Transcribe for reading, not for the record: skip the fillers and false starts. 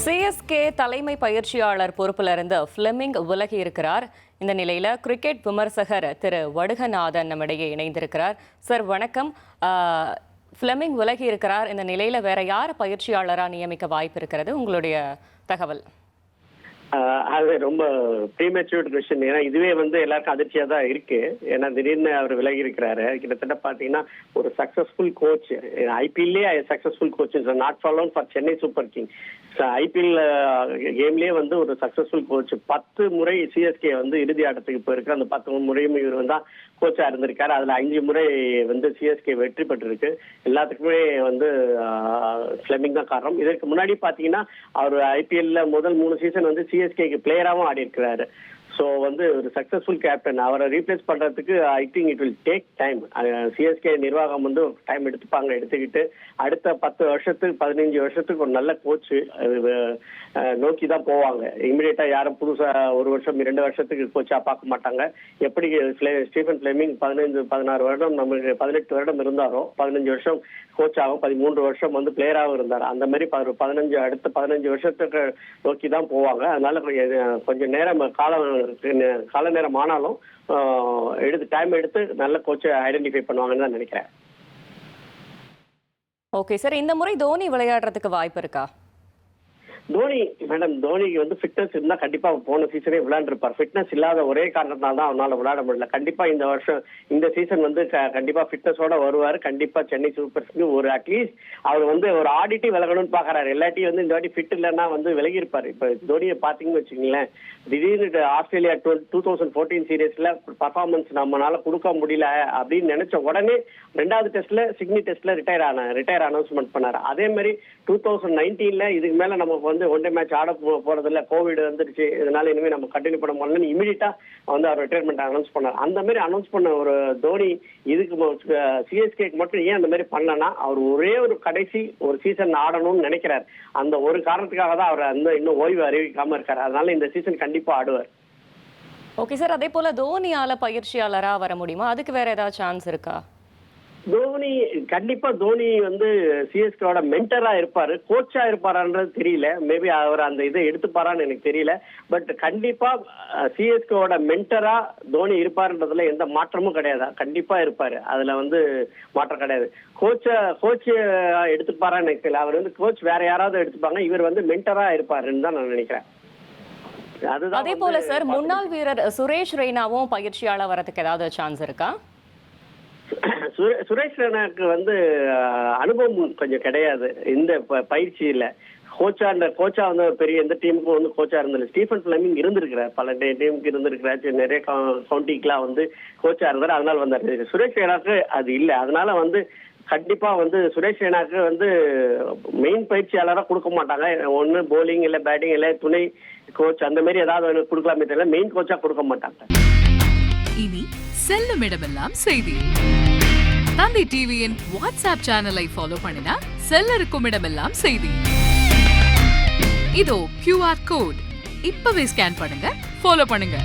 CSK தலைமை பயிற்சியாளர் பொறுப்பிலிருந்து ஃபிளெமிங் விலகி இருக்கிறார். இந்த நிலையில் கிரிக்கெட் விமர்சகர் திரு வடுகநாதன் நம்மிடையே இணைந்திருக்கிறார். சார் வணக்கம். ஃபிளெமிங் விலகி இருக்கிறார். இந்த நிலையில் வேற யார் பயிற்சியாளராக நியமிக்க வாய்ப்பு இருக்கிறது? உங்களுடைய தகவல். அது ரொம்ப ப்ரீமெச்சூர்ட் கொஸ்டின். ஏன்னா இதுவே எல்லாருக்கும் அதிர்ச்சியா தான் இருக்கு. ஏன்னா திடீர்னு அவர் விலகி இருக்கிறாரு. கிட்டத்தட்ட பாத்தீங்கன்னா ஒரு சக்சஸ்ஃபுல் கோச், ஐபிஎல்லே successful coach, not fallen for Chennai super king. IPL கேம்லயே ஒரு சக்சஸ்ஃபுல் கோச். 10 முறை சிஎஸ்கே இறுதி ஆட்டத்துக்கு போயிருக்கு. அந்த 10 முறையும் இவர் தான் கோச்சா இருந்திருக்காரு. அதுல 5 முறை சிஎஸ்கே வெற்றி பெற்றிருக்கு. எல்லாத்துக்குமே ஃபிளெமிங் தான் காரணம். இதற்கு முன்னாடி பாத்தீங்கன்னா அவர் ஐபிஎல்ல முதல் 3 சீசன் சிஎஸ்கேக்கு பிளேயராகவும் ஆடி இருக்கிறாரு. ஸோ ஒரு சக்சஸ்ஃபுல் கேப்டன். அவரை ரீப்ளேஸ் பண்றதுக்கு I think it will take time. CSK நிர்வாகம் டைம் எடுத்துக்கிட்டு அடுத்த 10 வருஷத்துக்கு 15 வருஷத்துக்கு ஒரு நல்ல கோச் நோக்கி தான் போவாங்க. இமிடியேட்டா யாரும் புதுசா 1 வருஷம் 2 வருஷத்துக்கு கோச்சா பார்க்க மாட்டாங்க. எப்படி ஸ்டீஃபன் ஃபிளெமிங் 16 வருடம் நமக்கு 18 வருடம் இருந்தாரோ 15 வருஷம் கோச்சாகவும் 13 வருஷம் பிளேயராகவும் இருந்தார். அந்த மாதிரி அடுத்த 15 வருஷத்துக்கு நோக்கி தான் போவாங்க. அதனால கொஞ்சம் நேரம் கால நேரம் ஆனாலும் டைம் எடுத்து நல்ல கோச்சை ஐடென்டிஃபை பண்ணுவாங்கன்னு தான் நினைக்கிறேன். ஓகே சார், இந்த முறை தோனி விளையாடுறதுக்கு வாய்ப்பு இருக்கா? தோனிக்கு ஃபிட்னஸ் இருந்தா கண்டிப்பா போன சீசனே விளையாண்டுருப்பார். ஃபிட்னஸ் இல்லாத ஒரே காரணத்தினால தான் அவனால விளையாட முடியல. கண்டிப்பா இந்த சீசன் கண்டிப்பா ஃபிட்னஸோட வருவாரு. கண்டிப்பா சென்னை சூப்பர் கிங் ஒரு அட்லீஸ்ட் அவர் ஒரு ஆடிட்டி விலகணும்னு பாக்குறாரு. எல்லாட்டி இந்த வாட்டி ஃபிட் இல்லைன்னா விலகி இருப்பாரு. இப்ப தோனியை பாத்தீங்கன்னு வச்சுக்கீங்களேன், திடீர்னு ஆஸ்திரேலியா 2014 சீரீஸ்ல பர்ஃபார்மன்ஸ் நம்மளால கொடுக்க முடியல அப்படின்னு நினைச்ச உடனே 2வது டெஸ்ட்ல சிட்னி டெஸ்ட்ல ரிட்டையர் அனௌன்ஸ்மெண்ட் பண்ணாரு. அதே மாதிரி 2019 இதுக்கு மேல நமக்கு ஒன் டே மேட்ச் ஆட போறது இல்ல, கோவிட் வந்துருச்சு, இதனால இனிமே நம்ம கண்டினியூ பண்ண முடியலன்னு இமீடியட்டா அவர் ரிட்டையர்மெண்ட் அனௌன்ஸ் பண்ணார். அந்த மாதிரி அனௌன்ஸ் பண்ண ஒரு தோனி இதுக்கு சிஎஸ்கேக்கு மட்டும் ஏன் அந்த மாதிரி பண்ணலன்னா, அவர் ஒரே ஒரு கடைசி ஒரு சீசன் ஆடணும்னு நினைக்கிறார். அந்த ஒரு காரணத்துக்காக தான் அவர் இன்னும் ஓய்வு அறிவிக்காம இருக்காரு. அதனால இந்த சீசன் கண்டிப்பா ஆடுவார். ஓகே சார், அதே போல தோனியால பயிற்சியாளரா வர முடியுமா? அதுக்கு வேற ஏதாவது சான்ஸ் இருக்கா? கண்டிப்பா தோனி சிஎஸ்கேவோட மென்டரா இருப்பாரு. கோச்சா இருப்பாரான்றது தெரியல. மேபி அவர் அந்த இதை எடுத்துப்பாரான்னு எனக்கு தெரியல. பட் கண்டிப்பா சிஎஸ்கேவோட மென்டரா தோனி இருப்பாருன்றதுல எந்த மாற்றமும் கிடையாது. கண்டிப்பா இருப்பாரு. அதுல மாற்றம் கிடையாது. கோச் எடுத்துப்பாரான்னு எனக்கு தெரியல. அவர் கோச் வேற யாராவது எடுத்துப்பாங்க. இவர் மென்டரா இருப்பாருன்னு தான் நான் நினைக்கிறேன். அதே போல சார், முன்னாள் வீரர் சுரேஷ் ரெய்னாவும் பயிற்சியாளர் வரதுக்கு ஏதாவது சான்ஸ் இருக்கா? சுரேஷ் ரெய்னாக்கு அனுபவம் கொஞ்சம் கிடையாது இந்த பயிற்சியில. கோச்சா பெரிய எந்த டீமுக்கும் கோச்சா இருந்தது. ஸ்டீஃபன் ஃபிளெமிங் இருந்திருக்கிறார், பல டீமுக்கு இருந்திருக்கிறார், நிறைய கவுண்டிக்கெல்லாம் கோச்சா இருந்தார். அதனால வந்தாரு. சுரேஷ் ரெய்னாக்கு அது இல்லை. அதனால கண்டிப்பா சுரேஷ் ரெய்னாக்கு மெயின் பயிற்சியாளராக கொடுக்க மாட்டாங்க. ஒண்ணு போலிங் இல்ல பேட்டிங் இல்ல துணை கோச் அந்த மாதிரி ஏதாவது கொடுக்கலாமே தெரியல. மெயின் கோச்சா கொடுக்க மாட்டாங்க. இனி செல்லும் இடமெல்லாம் செய்தி. தந்தி டிவியின் வாட்ஸ்அப் சேனலை ஃபாலோ பண்ணினா செல்ல இருக்கும் இடமெல்லாம் செய்தி. இதோ QR கோட் இப்பவே ஸ்கேன் பண்ணுங்க, ஃபாலோ பண்ணுங்க.